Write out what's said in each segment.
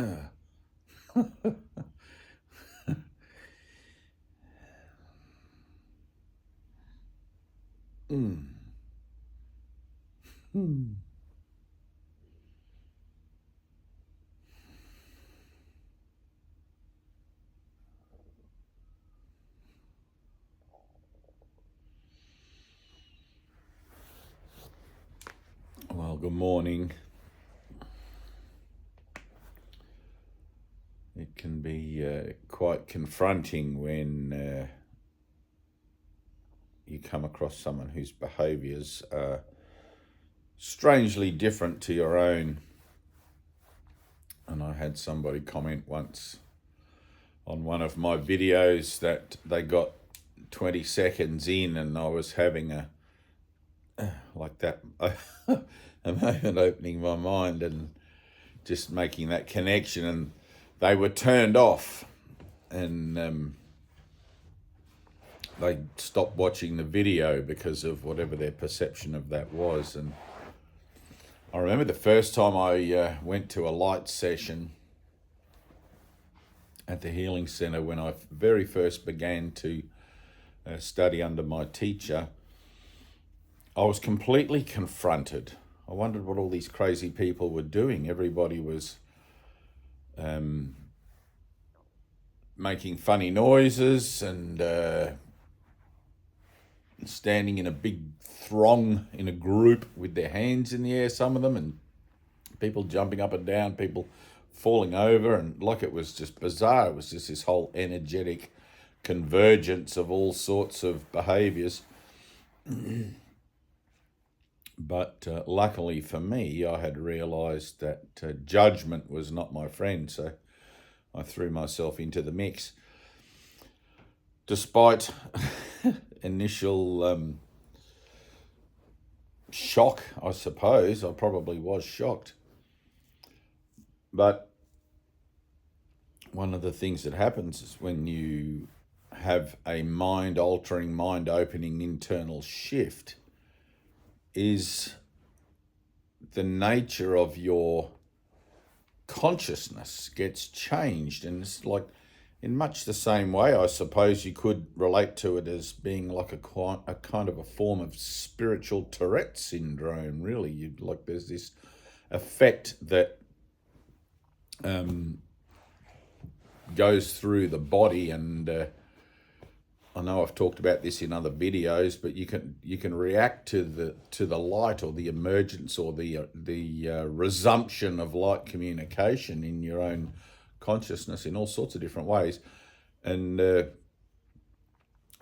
Well, good morning. It can be quite confronting when you come across someone whose behaviours are strangely different to your own. And I had somebody comment once on one of my videos that they got 20 seconds in and I was having a moment opening my mind and just making that connection, and they were turned off and they stopped watching the video because of whatever their perception of that was. And I remember the first time I went to a light session at the Healing Centre when I very first began to study under my teacher. I was completely confronted. I wondered what all these crazy people were doing. Everybody was making funny noises and standing in a big throng in a group with their hands in the air, some of them, and people jumping up and down, people falling over, and like it was just bizarre. It was just this whole energetic convergence of all sorts of behaviours. But luckily for me, I had realised that judgment was not my friend, so I threw myself into the mix. Despite initial shock, I suppose, I probably was shocked. But one of the things that happens is when you have a mind-altering, mind-opening internal shift, is the nature of your consciousness gets changed. And it's like, in much the same way, I suppose you could relate to it as being like a kind of a form of spiritual Tourette syndrome, really. There's this effect that goes through the body, and I know I've talked about this in other videos, but you can react to the light, or the emergence, or the resumption of light communication in your own consciousness in all sorts of different ways, and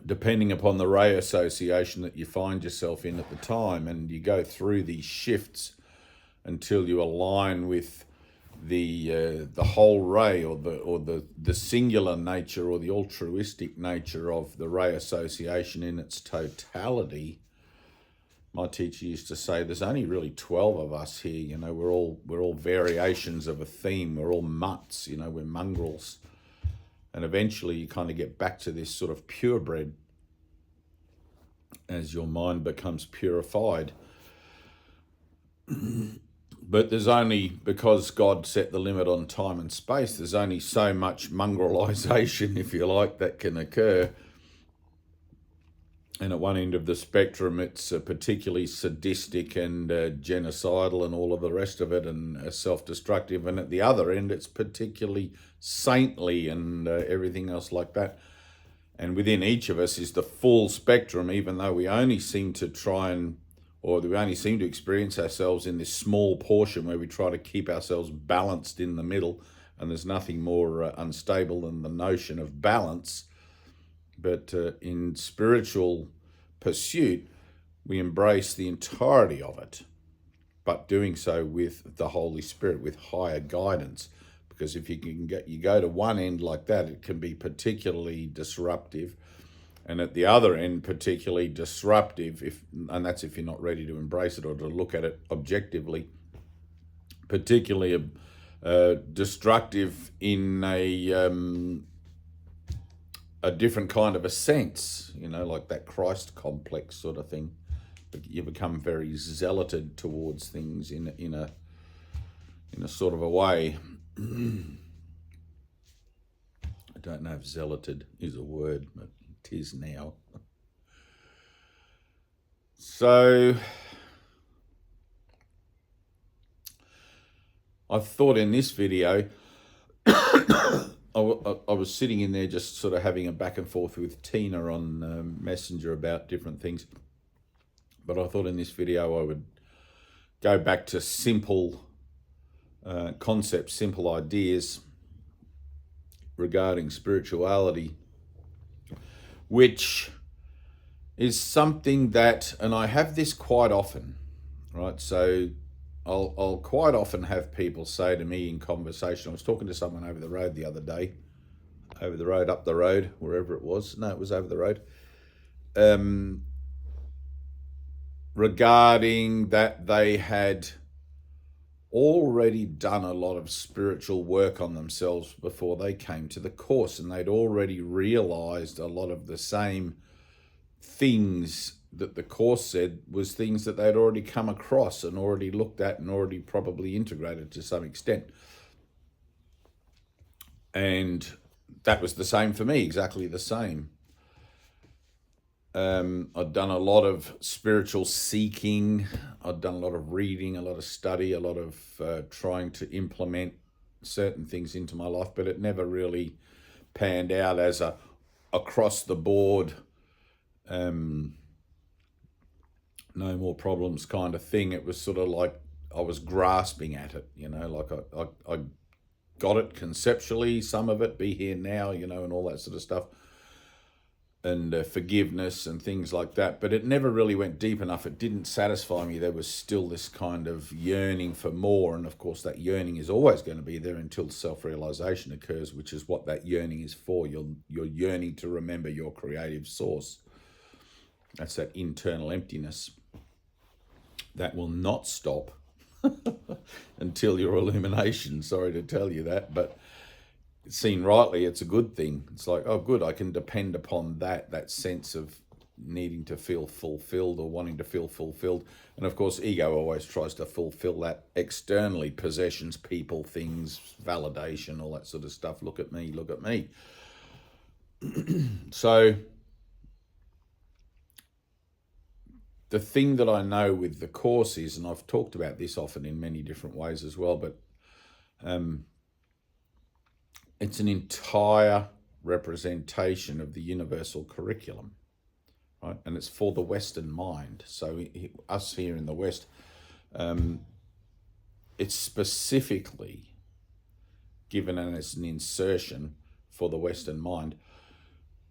depending upon the ray association that you find yourself in at the time, and you go through these shifts until you align with the whole ray, or the singular nature, or the altruistic nature of the ray association in its totality. My teacher used to say there's only really 12 of us here. We're all variations of a theme. We're all mutts, we're mongrels. And eventually you kind of get back to this sort of purebred as your mind becomes purified. But there's only, because God set the limit on time and space, there's only so much mongrelization, if you like, that can occur. And at one end of the spectrum, it's particularly sadistic and genocidal and all of the rest of it, and self-destructive. And at the other end, it's particularly saintly and everything else like that. And within each of us is the full spectrum, even though we only seem to experience ourselves in this small portion where we try to keep ourselves balanced in the middle. And there's nothing more unstable than the notion of balance. But in spiritual pursuit, we embrace the entirety of it, but doing so with the Holy Spirit, with higher guidance. Because if you go to one end like that, it can be particularly disruptive, and at the other end, particularly disruptive, and that's if you're not ready to embrace it or to look at it objectively, particularly destructive in a different kind of a sense, like that Christ complex sort of thing. You become very zealoted towards things in a sort of a way. I don't know if zealoted is a word, but it is now. So I thought in this video, I was sitting in there just sort of having a back and forth with Tyna on Messenger about different things. But I thought in this video I would go back to simple concepts, simple ideas regarding spirituality, which is something that, and I have this quite often, right? So I'll quite often have people say to me in conversation, I was talking to someone over the road the other day, up the road, wherever it was. No, it was over the road. Regarding that they had already done a lot of spiritual work on themselves before they came to the course, and they'd already realized a lot of the same things that the course said was things that they'd already come across and already looked at and already probably integrated to some extent. And that was the same for me, exactly the same. I'd done a lot of spiritual seeking. I'd done a lot of reading, a lot of study, a lot of trying to implement certain things into my life, but it never really panned out as a across the board, no more problems kind of thing. It was sort of like I was grasping at it, like I got it conceptually, some of it, be here now, and all that sort of stuff, and forgiveness and things like that. But it never really went deep enough. It didn't satisfy me. There was still this kind of yearning for more. And of course, that yearning is always going to be there until self-realization occurs, which is what that yearning is for. You're yearning to remember your creative source. That's that internal emptiness that will not stop until your illumination. Sorry to tell you that, but seen rightly, it's a good thing. It's like, oh, good, I can depend upon that sense of needing to feel fulfilled or wanting to feel fulfilled. And of course, ego always tries to fulfill that externally, possessions, people, things, validation, all that sort of stuff. Look at me, look at me. So the thing that I know with the course is, and I've talked about this often in many different ways as well, but it's an entire representation of the universal curriculum, right? And it's for the Western mind. So us here in the West, it's specifically given as an insertion for the Western mind.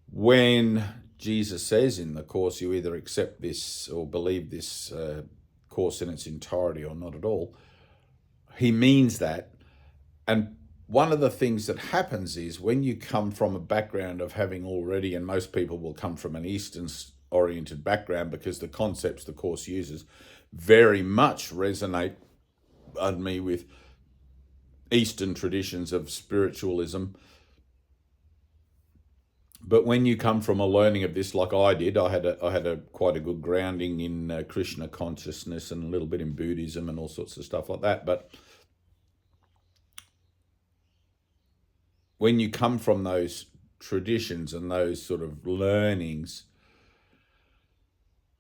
When Jesus says in the course, you either accept this or believe this course in its entirety or not at all, he means that. And one of the things that happens is when you come from a background of having already, and most people will come from an Eastern oriented background because the concepts the course uses very much resonate, with Eastern traditions of spiritualism. But when you come from a learning of this, like I did, I had a quite a good grounding in Krishna consciousness and a little bit in Buddhism and all sorts of stuff like that. But when you come from those traditions and those sort of learnings,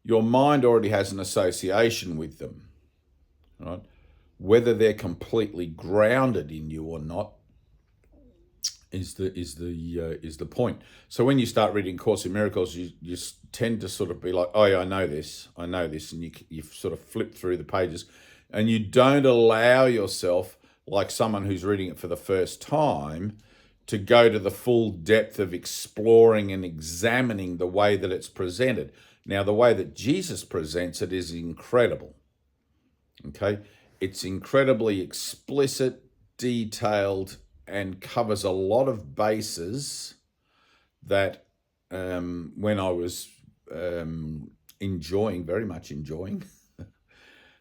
your mind already has an association with them, right? Whether they're completely grounded in you or not is the point. So when you start reading Course in Miracles, you tend to sort of be like, oh yeah, I know this, and you sort of flip through the pages, and you don't allow yourself, like someone who's reading it for the first time, to go to the full depth of exploring and examining the way that it's presented. Now, the way that Jesus presents it is incredible, okay? It's incredibly explicit, detailed, and covers a lot of bases that when I was very much enjoying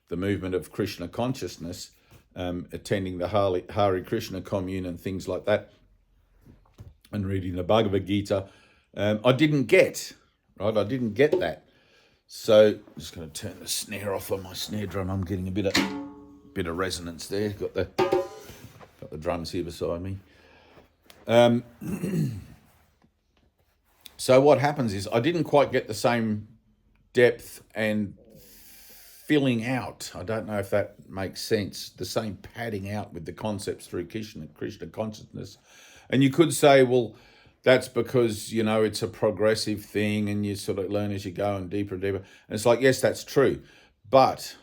the movement of Krishna consciousness, attending the Hare Krishna commune and things like that, and reading the Bhagavad Gita, I didn't get, right? I didn't get that. So I'm just going to turn the snare off on my snare drum. I'm getting a bit of resonance there. Got the Got the drums here beside me. So what happens is I didn't quite get the same depth and filling out. I don't know if that makes sense. The same padding out with the concepts through Krishna consciousness. And you could say, well, that's because, it's a progressive thing and you sort of learn as you go and deeper. And it's like, yes, that's true. But,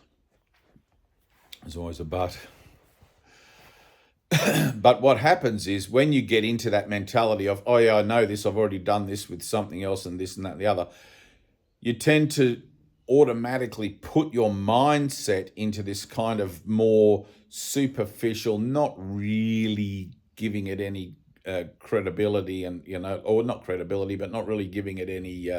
there's always a but. But what happens is when you get into that mentality of, oh yeah, I know this, I've already done this with something else and this and that and the other, you tend to automatically put your mindset into this kind of more superficial, not really giving it any credibility and, or not credibility, but not really giving it any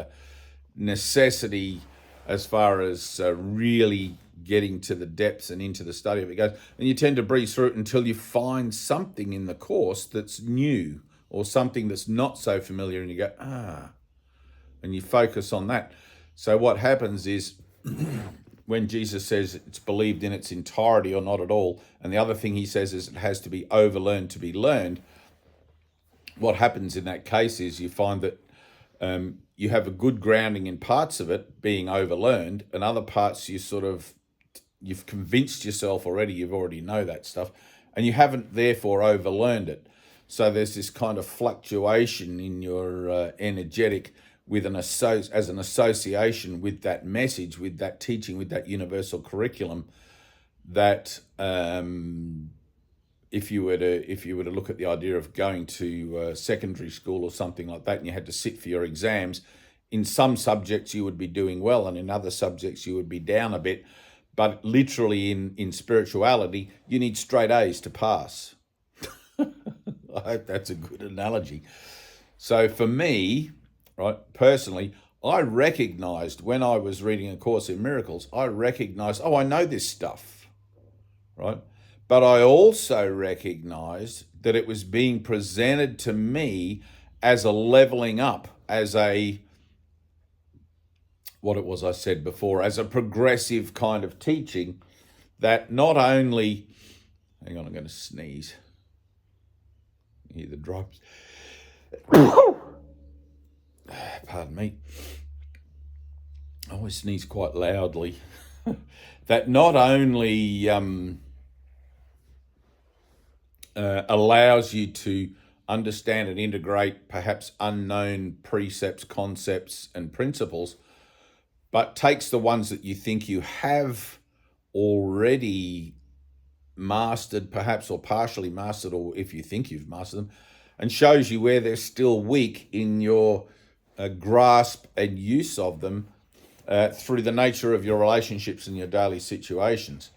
necessity as far as really getting to the depths and into the study of it goes. And you tend to breeze through it until you find something in the course that's new or something that's not so familiar and you go, and you focus on that. So what happens is when Jesus says it's believed in its entirety or not at all, and the other thing he says is it has to be overlearned to be learned, what happens in that case is you find that you have a good grounding in parts of it being overlearned, and other parts you've convinced yourself already, you already know that stuff, and you haven't therefore overlearned it. So there's this kind of fluctuation in your energetic with an association with that message, with that teaching, with that universal curriculum, that if you were to look at the idea of going to secondary school or something like that, and you had to sit for your exams, in some subjects you would be doing well, and in other subjects you would be down a bit. But literally in spirituality, you need straight A's to pass. I hope that's a good analogy. So for me, right, personally, I recognized when I was reading A Course in Miracles, I recognized, I know this stuff, right? But I also recognized that it was being presented to me as a leveling up, as what it was I said before, as a progressive kind of teaching that not only, hang on, I'm going to sneeze. You hear the drops. Pardon me. I always sneeze quite loudly. That not only allows you to understand and integrate perhaps unknown precepts, concepts, and principles, but takes the ones that you think you have already mastered, perhaps, or partially mastered, or if you think you've mastered them, and shows you where they're still weak in your grasp and use of them through the nature of your relationships and your daily situations.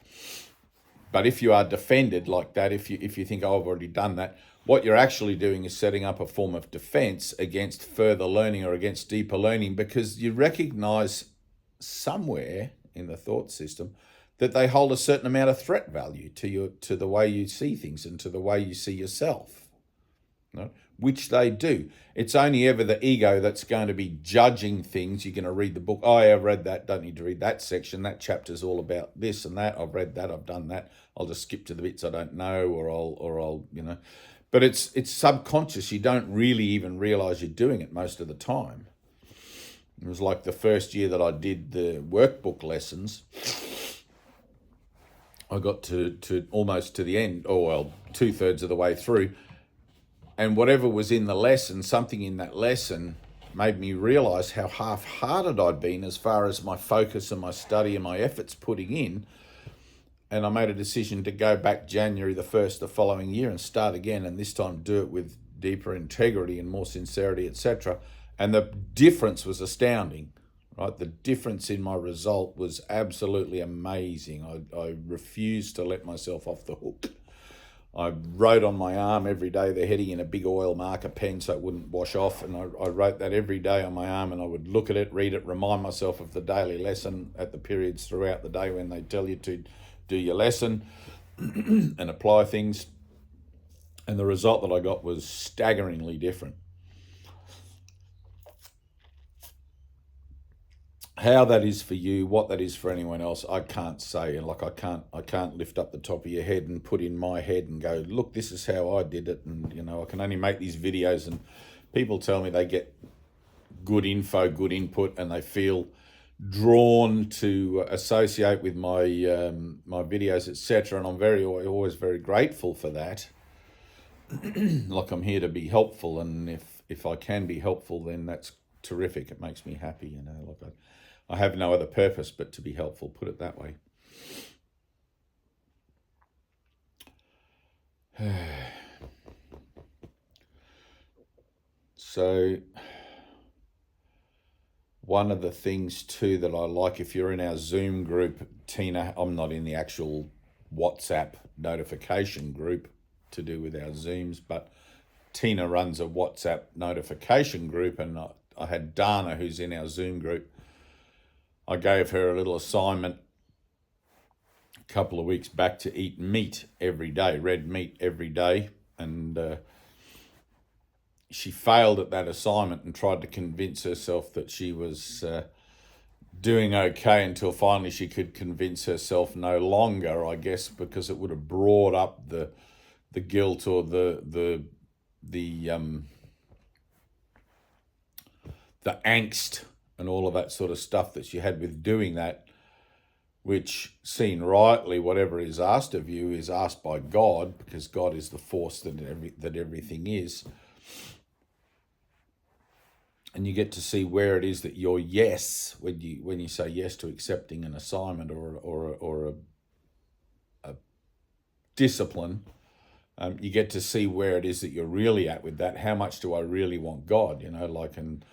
But if you are defended like that, if you think, oh, I've already done that, what you're actually doing is setting up a form of defense against further learning or against deeper learning, because you recognize somewhere in the thought system that they hold a certain amount of threat value to the way you see things and to the way you see yourself, right? Which they do. It's only ever the ego that's going to be judging things. You're going to read the book. Oh, yeah, I've read that. Don't need to read that section. That chapter's all about this and that. I've read that. I've done that. I'll just skip to the bits I don't know, or I'll. But it's subconscious. You don't really even realize you're doing it most of the time. It was like the first year that I did the workbook lessons. I got to almost to the end, 2/3 of the way through. And whatever was in the lesson, something in that lesson made me realize how half-hearted I'd been as far as my focus and my study and my efforts putting in. And I made a decision to go back January the 1st the following year and start again, and this time do it with deeper integrity and more sincerity, etc. And the difference was astounding, right? The difference in my result was absolutely amazing. I refused to let myself off the hook. I wrote on my arm every day the heading in a big oil marker pen so it wouldn't wash off, and I wrote that every day on my arm, and I would look at it, read it, remind myself of the daily lesson at the periods throughout the day when they tell you to do your lesson and apply things. And the result that I got was staggeringly different. How that is for you, what that is for anyone else, I can't say. Like I can't lift up the top of your head and put in my head and go, look, this is how I did it. And I can only make these videos, and people tell me they get good info, good input, and they feel drawn to associate with my my videos, etc. And I'm always very grateful for that. Like, I'm here to be helpful, and if I can be helpful, then that's terrific. It makes me happy, like I have no other purpose but to be helpful, put it that way. So one of the things too that I like, if you're in our Zoom group, Tina, I'm not in the actual WhatsApp notification group to do with our Zooms, but Tina runs a WhatsApp notification group, and I had Dana, who's in our Zoom group. I gave her a little assignment a couple of weeks back to eat meat every day, red meat every day, and she failed at that assignment and tried to convince herself that she was doing okay, until finally she could convince herself no longer, I guess, because it would have brought up the guilt or the angst and all of that sort of stuff that she had with doing that, which, seen rightly, whatever is asked of you is asked by God, because God is the force that everything is. And you get to see where it is that your yes, when you say yes to accepting an assignment or a discipline, you get to see where it is that you're really at with that. How much do I really want God? And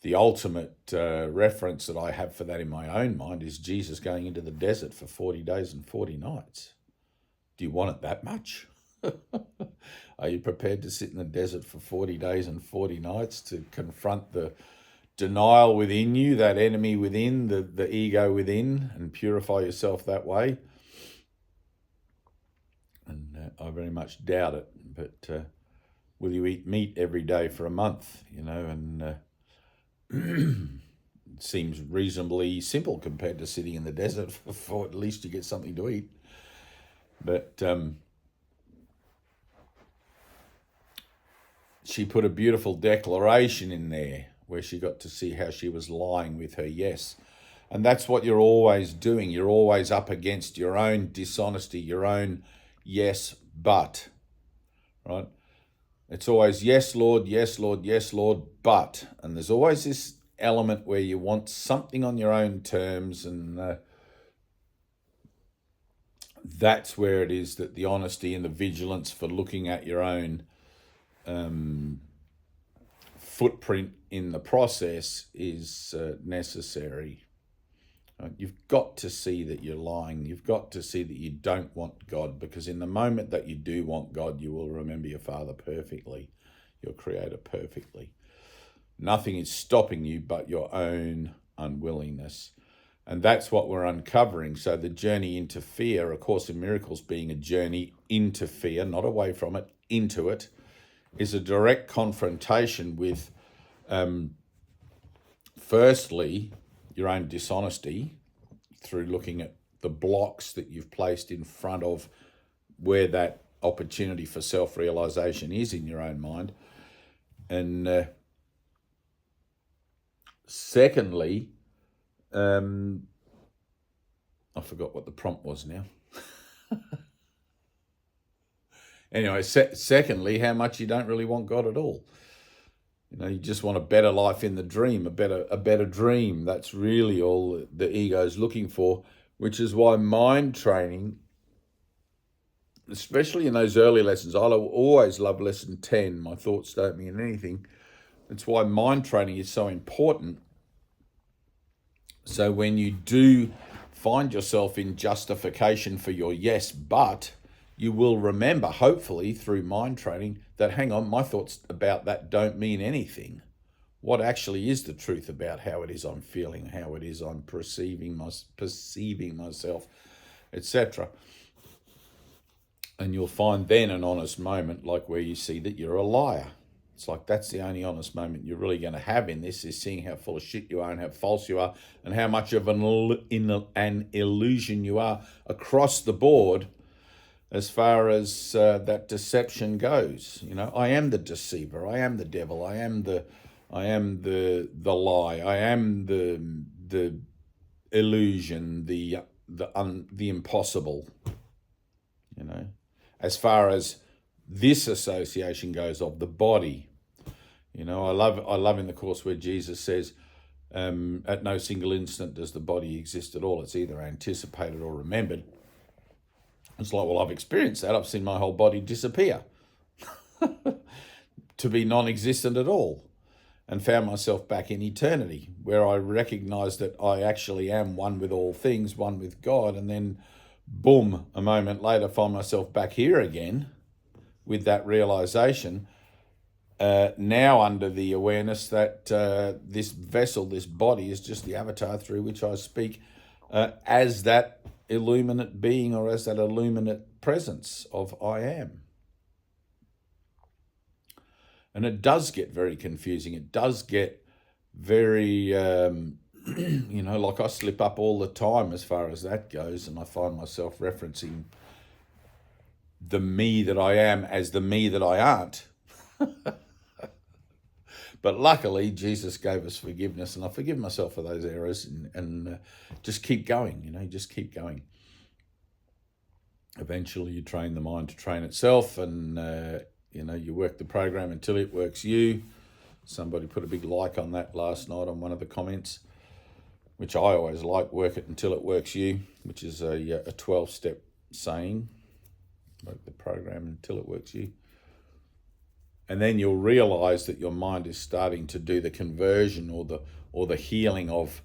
the ultimate reference that I have for that in my own mind is Jesus going into the desert for 40 days and 40 nights. Do you want it that much? Are you prepared to sit in the desert for 40 days and 40 nights to confront the denial within you, that enemy within, the ego within, and purify yourself that way? And I very much doubt it. But will you eat meat every day for a month? And it seems reasonably simple compared to sitting in the desert for at least you get something to eat. But she put a beautiful declaration in there where she got to see how she was lying with her yes. And that's what you're always doing. You're always up against your own dishonesty, your own yes, but, right? It's always yes, Lord, yes, Lord, yes, Lord, but. And there's always this element where you want something on your own terms, and that's where it is that the honesty and the vigilance for looking at your own footprint in the process is necessary. You've got to see that you're lying. You've got to see that you don't want God, because in the moment that you do want God, you will remember your Father perfectly, your Creator perfectly. Nothing is stopping you but your own unwillingness. And that's what we're uncovering. So the journey into fear, A Course in Miracles being a journey into fear, not away from it, into it, is a direct confrontation with, firstly, your own dishonesty through looking at the blocks that you've placed in front of where that opportunity for self-realization is in your own mind. And secondly, I forgot what the prompt was now. Anyway, secondly, how much you don't really want God at all. You just want a better life in the dream, a better dream. That's really all the ego is looking for, which is why mind training, especially in those early lessons, I always love lesson 10, my thoughts don't mean anything. That's why mind training is so important. So when you do find yourself in justification for your yes, but, you will remember, hopefully, through mind training, that, hang on, my thoughts about that don't mean anything. What actually is the truth about how it is I'm feeling, how it is I'm perceiving myself, etc. And you'll find then an honest moment, like where you see that you're a liar. It's like that's the only honest moment you're really going to have in this, is seeing how full of shit you are and how false you are and how much of an illusion you are across the board as far as that deception goes. I am the deceiver. I am the devil. I am the lie. I am the illusion, the impossible. As far as this association goes of the body. I love in the Course where Jesus says, at no single instant does the body exist at all. It's either anticipated or remembered. It's like, well, I've experienced that. I've seen my whole body disappear to be non-existent at all, and found myself back in eternity, where I recognize that I actually am one with all things, one with God, and then boom, a moment later find myself back here again with that realization, now under the awareness that this vessel, this body, is just the avatar through which I speak as that illuminate being, or as that illuminate presence of I am. And it does get very confusing. It does get very, like I slip up all the time as far as that goes, and I find myself referencing the me that I am as the me that I aren't. But luckily, Jesus gave us forgiveness, and I forgive myself for those errors, and just keep going, just keep going. Eventually, you train the mind to train itself, and, you work the program until it works you. Somebody put a big like on that last night on one of the comments, which I always like, work it until it works you, which is a 12-step saying. Work the program until it works you. And then you'll realize that your mind is starting to do the conversion or the healing of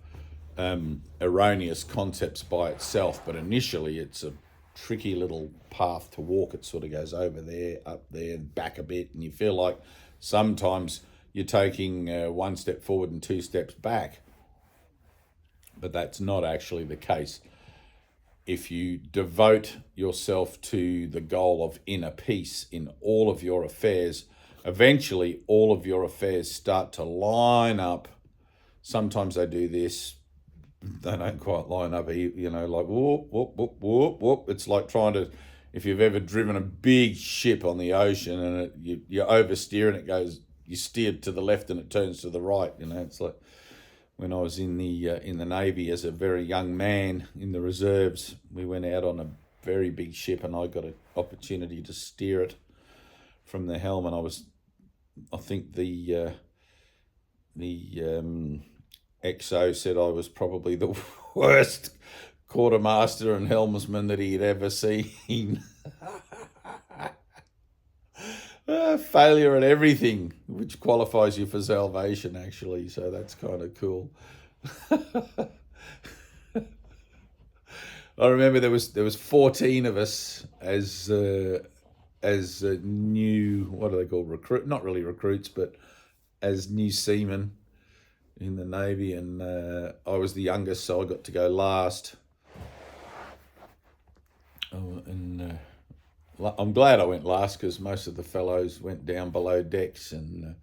erroneous concepts by itself. But initially, it's a tricky little path to walk. It sort of goes over there, up there, and back a bit, and you feel like sometimes you're taking one step forward and two steps back. But that's not actually the case. If you devote yourself to the goal of inner peace in all of your affairs, eventually all of your affairs start to line up. Sometimes they do this, they don't quite line up, like whoop, whoop, whoop, whoop, whoop. It's like trying to, if you've ever driven a big ship on the ocean and you oversteer and it goes, you steer to the left and it turns to the right. It's like when I was in the Navy as a very young man in the reserves, we went out on a very big ship and I got an opportunity to steer it from the helm, and I think the XO said I was probably the worst quartermaster and helmsman that he'd ever seen. Failure at everything, which qualifies you for salvation, actually. So that's kind of cool. I remember there was 14 of us as new, what are they called, not really recruits, but as new seamen in the Navy, and I was the youngest, so I got to go last. I'm glad I went last, because most of the fellows went down below decks and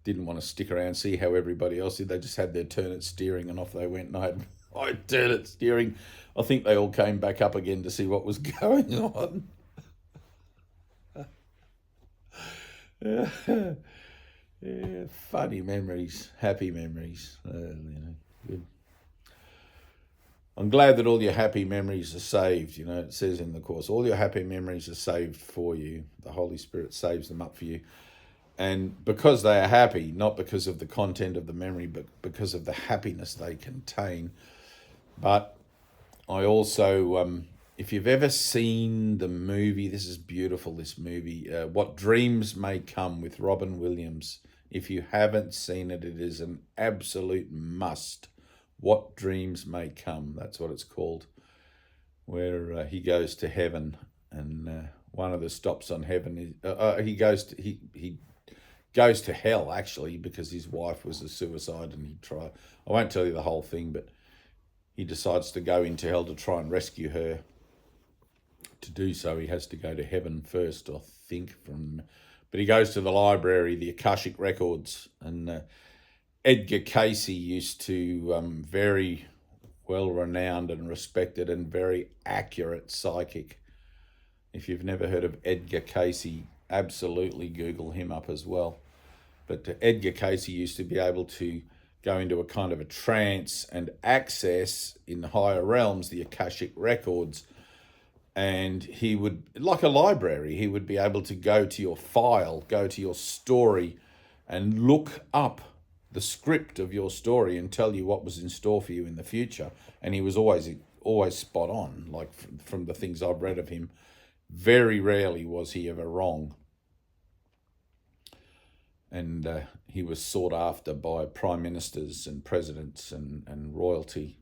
didn't want to stick around and see how everybody else did. They just had their turn at steering and off they went, and I had turn at steering. I think they all came back up again to see what was going on. Yeah, funny memories, happy memories, good. I'm glad that all your happy memories are saved. It says in the Course, all your happy memories are saved for you. The Holy Spirit saves them up for you. And because they are happy, not because of the content of the memory, but because of the happiness they contain. But I also, if you've ever seen the movie, this is beautiful, this movie, What Dreams May Come, with Robin Williams. If you haven't seen it, it is an absolute must. What Dreams May Come, that's what it's called, where he goes to heaven, and one of the stops on heaven is he goes to hell, actually, because his wife was a suicide, and I won't tell you the whole thing, but he decides to go into hell to try and rescue her. To do so, he has to go to heaven first, I think, from But he goes to the library, the Akashic Records, and Edgar Casey used to, very well renowned and respected and very accurate psychic. If you've never heard of Edgar Casey, absolutely Google him up as well. But Edgar Casey used to be able to go into a kind of a trance and access in higher realms the Akashic Records. And he would, like a library, he would be able to go to your file, go to your story, and look up the script of your story and tell you what was in store for you in the future. And he was always spot on, like from the things I've read of him. Very rarely was he ever wrong. And he was sought after by prime ministers and presidents and royalty.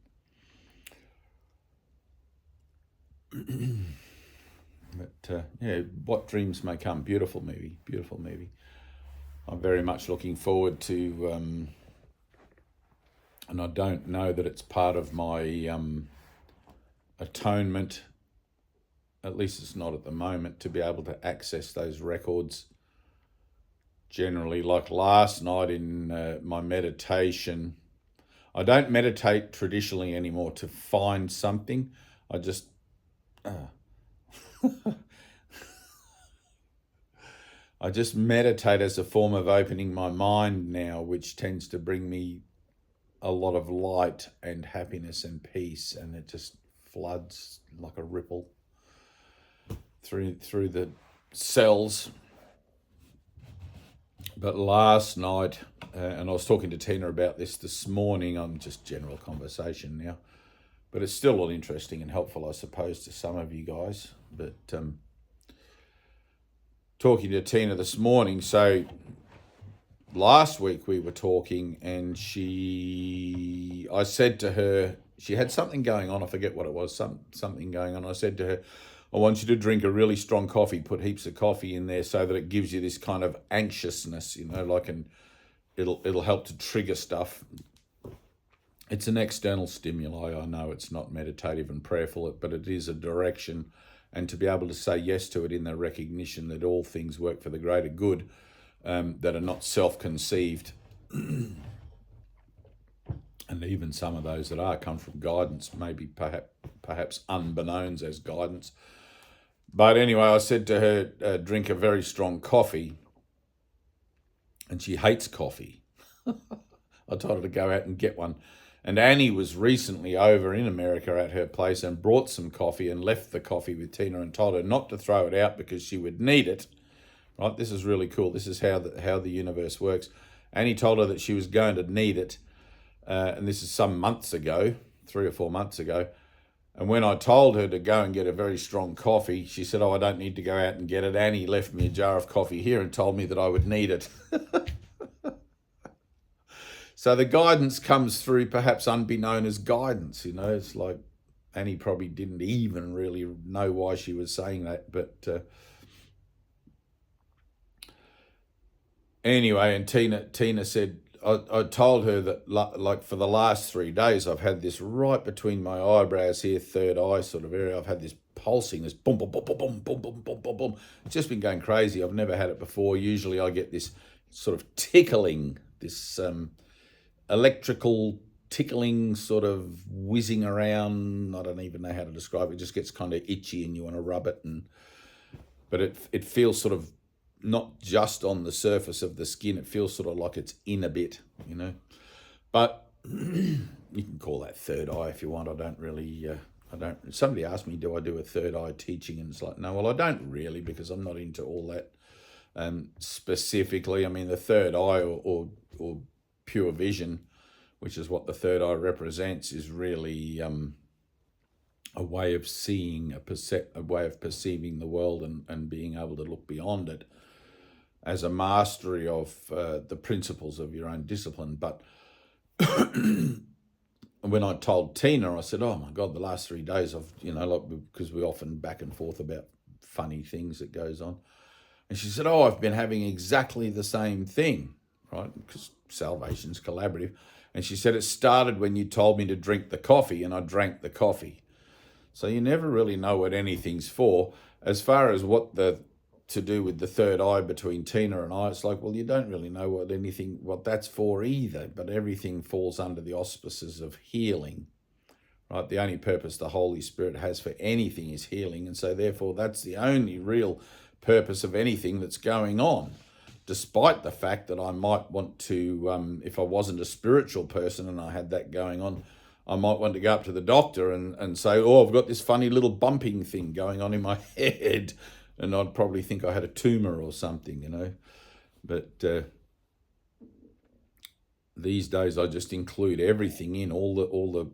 But yeah, What Dreams May Come. Beautiful movie. Beautiful movie. I'm very much looking forward to, and I don't know that it's part of my atonement, at least it's not at the moment, to be able to access those records. Generally, like last night in my meditation, I don't meditate traditionally anymore to find something. I just I just meditate as a form of opening my mind now, which tends to bring me a lot of light and happiness and peace, and it just floods like a ripple through the cells. But last night, and I was talking to Tyna about this morning, on just general conversation now, but it's still all interesting and helpful, I suppose, to some of you guys. But talking to Tyna this morning, so last week we were talking, and I said to her, she had something going on, I forget what it was, something going on. I said to her, I want you to drink a really strong coffee, put heaps of coffee in there so that it gives you this kind of anxiousness, and it'll help to trigger stuff. It's an external stimuli. I know it's not meditative and prayerful, but it is a direction, and to be able to say yes to it in the recognition that all things work for the greater good, that are not self-conceived, and even some of those that are come from guidance, maybe perhaps unbeknownst as guidance. But anyway, I said to her, drink a very strong coffee, and she hates coffee. I told her to go out and get one. And Annie was recently over in America at her place and brought some coffee and left the coffee with Tyna and told her not to throw it out because she would need it. Right? This is really cool. This is how the universe works. Annie told her that she was going to need it. And this is some months ago, 3 or 4 months ago. And when I told her to go and get a very strong coffee, she said, I don't need to go out and get it. Annie left me a jar of coffee here and told me that I would need it. So the guidance comes through perhaps unbeknown as guidance. It's like Annie probably didn't even really know why she was saying that. But anyway, and Tyna said, I told her that, like, for the last 3 days, I've had this right between my eyebrows here, third eye sort of area. I've had this pulsing, this boom, boom, boom, boom, boom, boom, boom, boom, boom, boom. It's just been going crazy. I've never had it before. Usually I get this sort of tickling, this electrical tickling sort of whizzing around. I don't even know how to describe it. It just gets kind of itchy and you want to rub it. But it feels sort of not just on the surface of the skin. It feels sort of like it's in a bit, But you can call that third eye if you want. I don't really, somebody asked me, do I do a third eye teaching? And it's like, no, well, I don't really, because I'm not into all that specifically. I mean, the third eye or pure vision, which is what the third eye represents, is really a way of seeing, a way of perceiving the world and being able to look beyond it as a mastery of the principles of your own discipline. But when I told Tyna, I said, oh my God, the last 3 days I've, because we often back and forth about funny things that goes on. And she said, oh, I've been having exactly the same thing, right? Because salvation's collaborative. And she said, it started when you told me to drink the coffee, and I drank the coffee. So you never really know what anything's for. As far as what the to do with the third eye between Tyna and I, it's like, well, you don't really know what that's for either, but everything falls under the auspices of healing, right? The only purpose the Holy Spirit has for anything is healing, and so therefore that's the only real purpose of anything that's going on, despite the fact that I might want to, if I wasn't a spiritual person and I had that going on, I might want to go up to the doctor and say, oh, I've got this funny little bumping thing going on in my head, and I'd probably think I had a tumor or something, you know. But these days I just include everything in, all the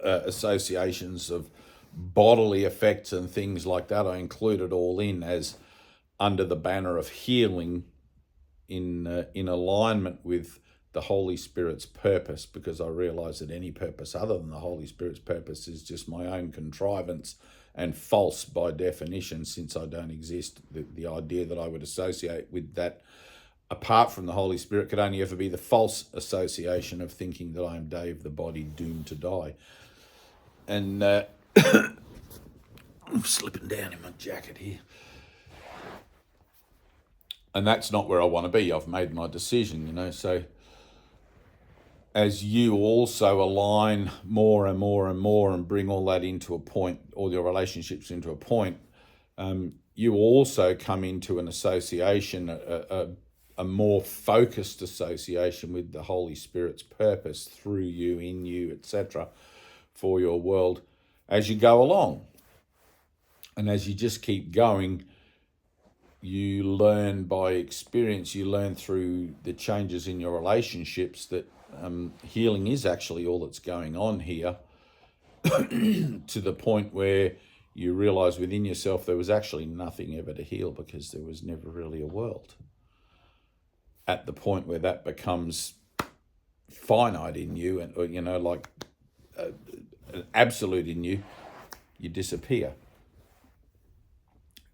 associations of bodily effects and things like that. I include it all in as under the banner of healing, in alignment with the Holy Spirit's purpose, because I realize that any purpose other than the Holy Spirit's purpose is just my own contrivance and false by definition, since I don't exist. The idea that I would associate with that apart from the Holy Spirit could only ever be the false association of thinking that I am Dave, the body doomed to die. And I'm slipping down in my jacket here. And that's not where I want to be. I've made my decision, you know. So as you also align more and more and more and bring all that into a point, all your relationships into a point, you also come into an association, a more focused association with the Holy Spirit's purpose through you, in you, etc., for your world as you go along. And as you just keep going, you learn by experience, you learn through the changes in your relationships that healing is actually all that's going on here, to the point where you realize within yourself there was actually nothing ever to heal, because there was never really a world. At the point where that becomes finite in you, and, or, you know, like an absolute in you, you disappear.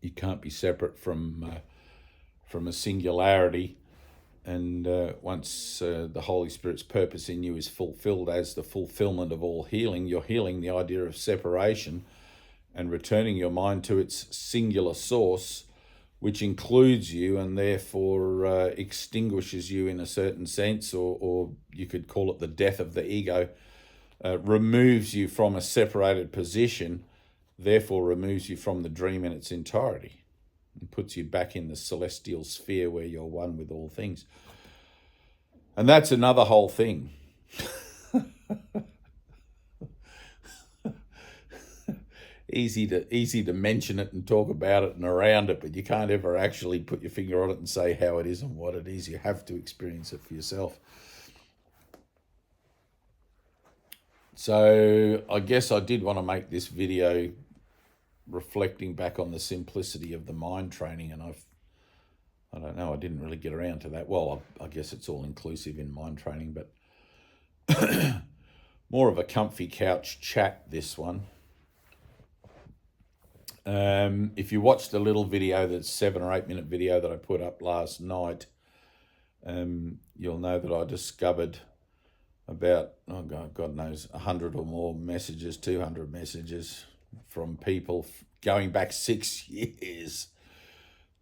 You can't be separate from a singularity. And once the Holy Spirit's purpose in you is fulfilled as the fulfillment of all healing, you're healing the idea of separation and returning your mind to its singular source, which includes you and therefore extinguishes you in a certain sense, or you could call it the death of the ego, removes you from a separated position, therefore removes you from the dream in its entirety, and puts you back in the celestial sphere where you're one with all things. And that's another whole thing. Easy to mention it and talk about it and around it, but you can't ever actually put your finger on it and say how it is and what it is. You have to experience it for yourself. So I guess I did want to make this video reflecting back on the simplicity of the mind training, and I don't know, I didn't really get around to that. Well, I guess it's all inclusive in mind training, but more of a comfy couch chat, this one. If you watched the little video, that's 7 or 8 minute video that I put up last night, you'll know that I discovered about, oh God knows, 100 or more messages, 200 messages from people going back 6 years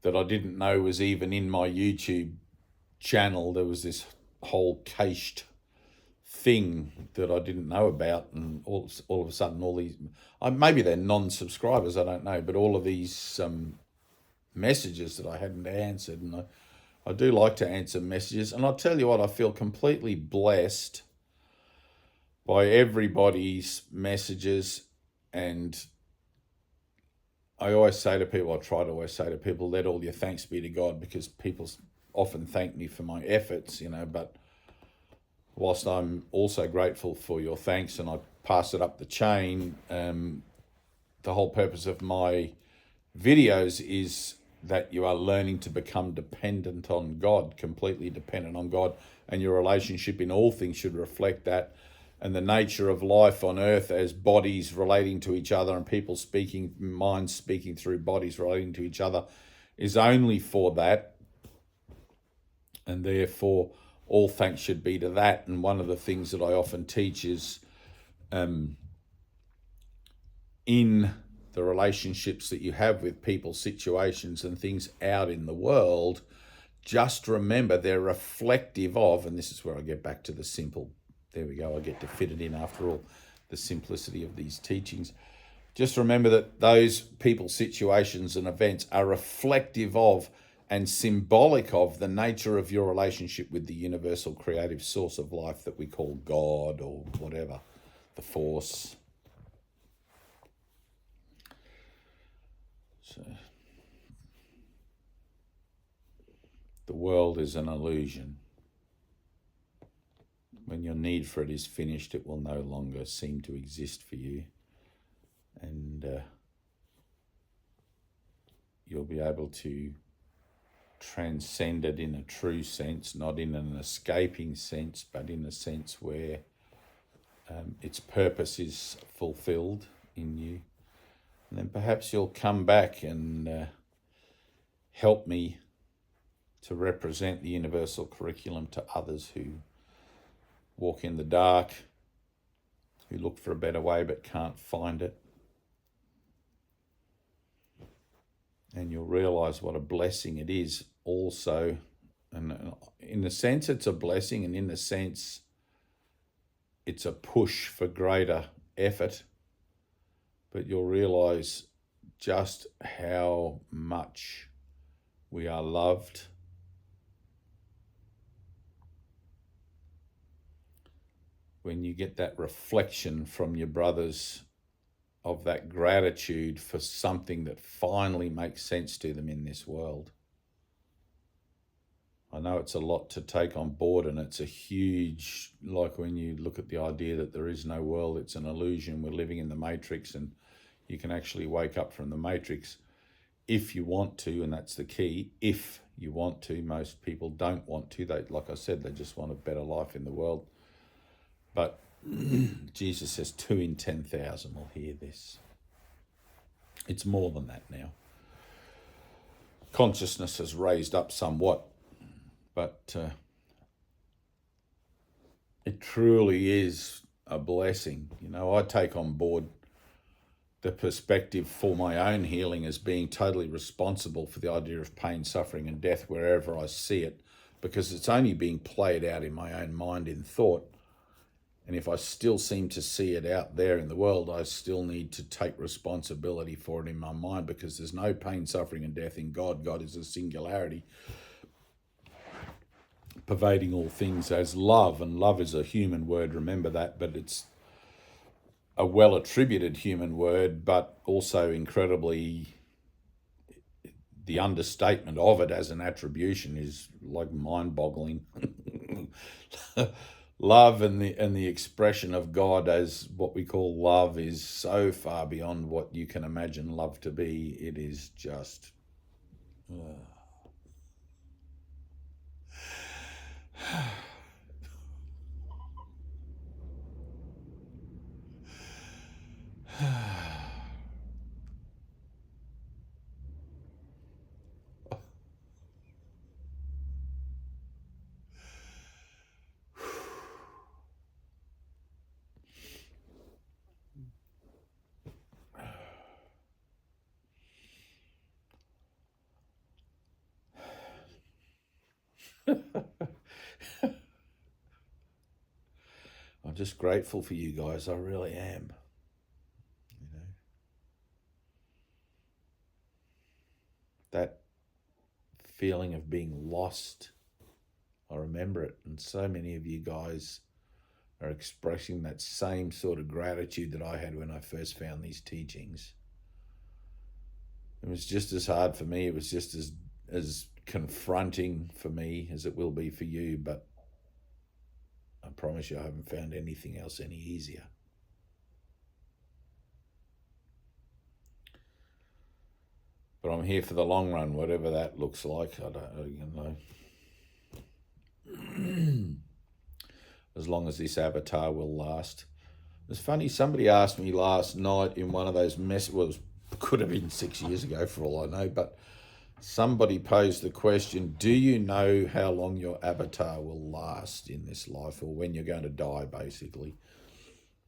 that I didn't know was even in my YouTube channel. There was this whole cached thing that I didn't know about, and all of a sudden all these, maybe they're non-subscribers, I don't know, but all of these messages that I hadn't answered, and I do like to answer messages, and I'll tell you what, I feel completely blessed by everybody's messages. And I always say to people, I try to always say to people, let all your thanks be to God, because people often thank me for my efforts, you know, but whilst I'm also grateful for your thanks and I pass it up the chain, the whole purpose of my videos is that you are learning to become dependent on God, completely dependent on God, and your relationship in all things should reflect that. And the nature of life on earth as bodies relating to each other and people speaking, minds speaking through bodies relating to each other, is only for that. And therefore, all thanks should be to that. And one of the things that I often teach is in the relationships that you have with people, situations and things out in the world, just remember they're reflective of, and this is where I get back to the simple, there we go, I get to fit it in after all, the simplicity of these teachings. Just remember that those people, situations and events are reflective of and symbolic of the nature of your relationship with the universal creative source of life that we call God or whatever, the force. So, the world is an illusion. When your need for it is finished, it will no longer seem to exist for you. And you'll be able to transcend it in a true sense, not in an escaping sense, but in a sense where its purpose is fulfilled in you. And then perhaps you'll come back and help me to represent the universal curriculum to others who walk in the dark, who look for a better way but can't find it. And you'll realise what a blessing it is also. And in a sense it's a blessing, and in a sense it's a push for greater effort. But you'll realise just how much we are loved. When you get that reflection from your brothers of that gratitude for something that finally makes sense to them in this world. I know it's a lot to take on board, and it's a huge, like when you look at the idea that there is no world, it's an illusion, we're living in the matrix, and you can actually wake up from the matrix if you want to, and that's the key, if you want to. Most people don't want to. They, like I said, they just want a better life in the world. But Jesus says 2 in 10,000 will hear this. It's more than that now. Consciousness has raised up somewhat, but it truly is a blessing. You know, I take on board the perspective for my own healing as being totally responsible for the idea of pain, suffering and death wherever I see it, because it's only being played out in my own mind in thought. And if I still seem to see it out there in the world, I still need to take responsibility for it in my mind, because there's no pain, suffering and death in God. God is a singularity, pervading all things as love. And love is a human word, remember that, but it's a well-attributed human word, but also incredibly, the understatement of it as an attribution is like mind-boggling. Love and the expression of God as what we call love is so far beyond what you can imagine love to be. It is just... I'm just grateful for you guys. I really am. You know, that feeling of being lost, I remember it, and so many of you guys are expressing that same sort of gratitude that I had when I first found these teachings. It was just as hard for me. It was just as confronting for me as it will be for you, but I promise you I haven't found anything else any easier. But I'm here for the long run, whatever that looks like. I don't know. As long as this avatar will last. It's funny, somebody asked me last night in one of those well, it could have been 6 years ago for all I know, but somebody posed the question, do you know how long your avatar will last in this life, or when you're going to die, basically,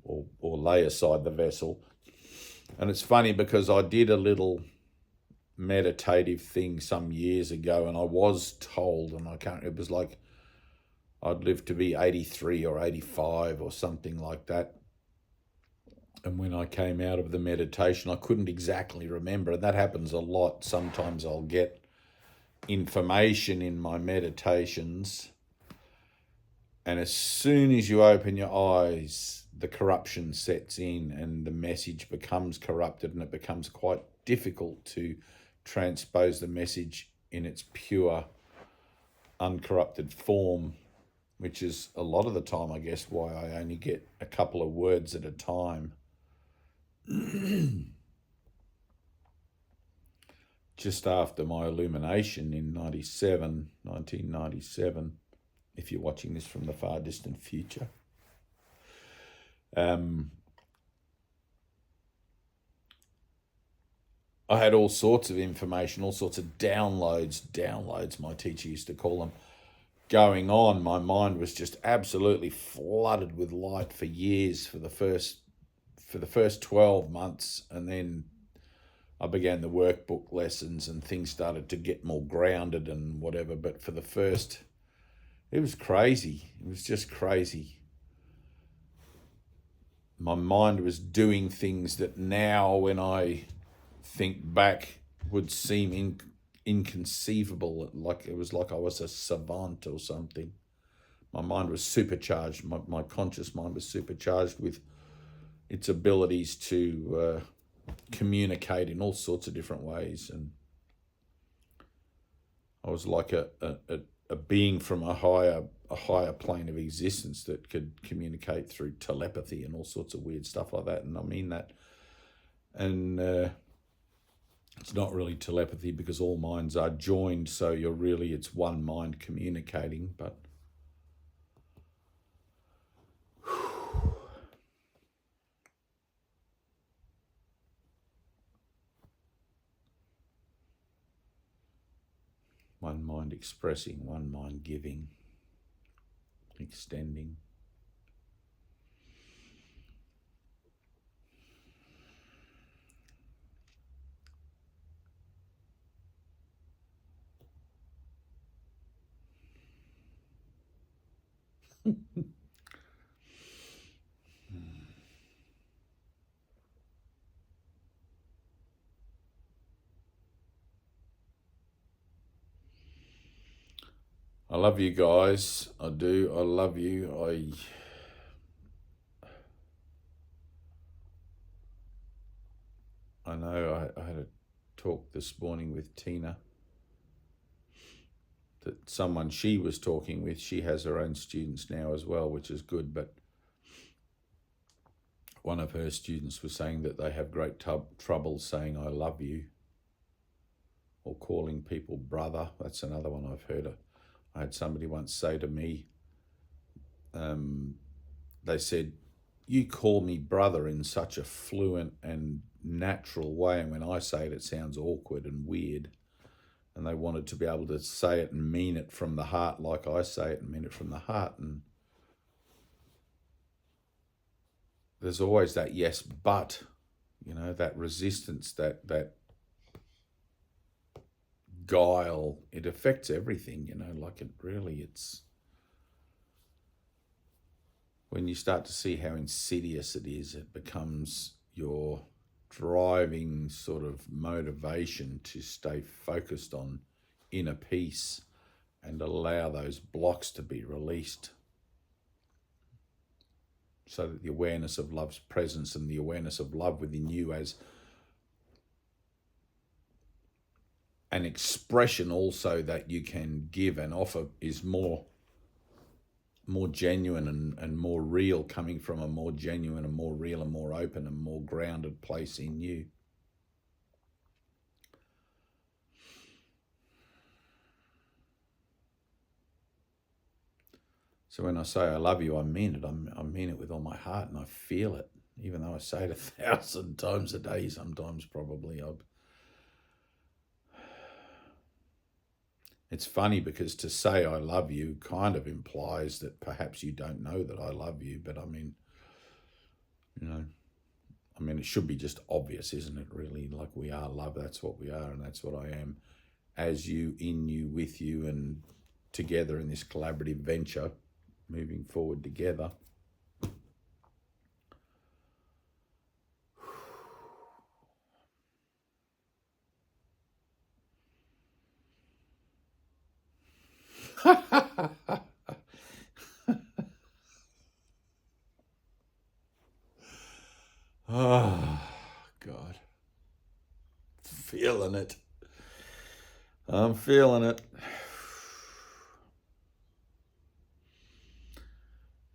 or lay aside the vessel? And it's funny because I did a little meditative thing some years ago, and I was told, and it was like I'd live to be 83 or 85 or something like that. And when I came out of the meditation, I couldn't exactly remember. And that happens a lot. Sometimes I'll get information in my meditations, and as soon as you open your eyes, the corruption sets in and the message becomes corrupted, and it becomes quite difficult to transpose the message in its pure, uncorrupted form, which is a lot of the time, I guess, why I only get a couple of words at a time. Just after my illumination in 1997, if you're watching this from the far distant future, I had all sorts of information, all sorts of downloads, my teacher used to call them, going on. My mind was just absolutely flooded with light for years, for the first 12 months. And then I began the workbook lessons and things started to get more grounded and whatever. But for the first, it was crazy. It was just crazy. My mind was doing things that now, when I think back, would seem inconceivable. Like it was like I was a savant or something. My mind was supercharged. My conscious mind was supercharged with its abilities to communicate in all sorts of different ways. And I was like a being from a higher plane of existence that could communicate through telepathy and all sorts of weird stuff like that. And I mean that. And it's not really telepathy because all minds are joined, so it's one mind communicating, but one mind expressing, one mind giving, extending. I love you guys. I do. I love you. I know I had a talk this morning with Tyna, that someone she was talking with, she has her own students now as well, which is good, but one of her students was saying that they have great trouble saying I love you, or calling people brother. That's another one I've heard. I had somebody once say to me, they said, you call me brother in such a fluent and natural way, and when I say it, it sounds awkward and weird. And they wanted to be able to say it and mean it from the heart like I say it and mean it from the heart. And there's always that yes, but, that resistance, that guile, it affects everything, like it's when you start to see how insidious it is, it becomes your driving sort of motivation to stay focused on inner peace and allow those blocks to be released, so that the awareness of love's presence and the awareness of love within you as an expression also that you can give and offer is more genuine and more real, coming from a more genuine and more real and more open and more grounded place in you. So when I say I love you, I mean it. I mean it with all my heart, and I feel it, even though I say it 1,000 times a day sometimes, probably. It's funny because to say I love you kind of implies that perhaps you don't know that I love you, but I mean, I mean, it should be just obvious, isn't it, really? Like, we are love, that's what we are, and that's what I am. As you, in you, with you, and together in this collaborative venture, moving forward together. Oh, God. Feeling it. I'm feeling it.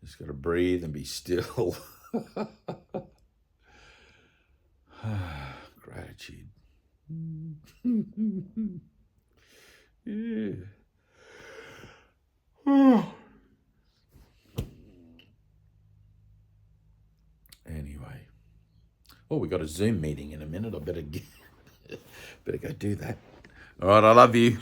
Just got to breathe and be still. Gratitude. Yeah. Anyway. Oh, we got a Zoom meeting in a minute. I better go do that. All right, I love you.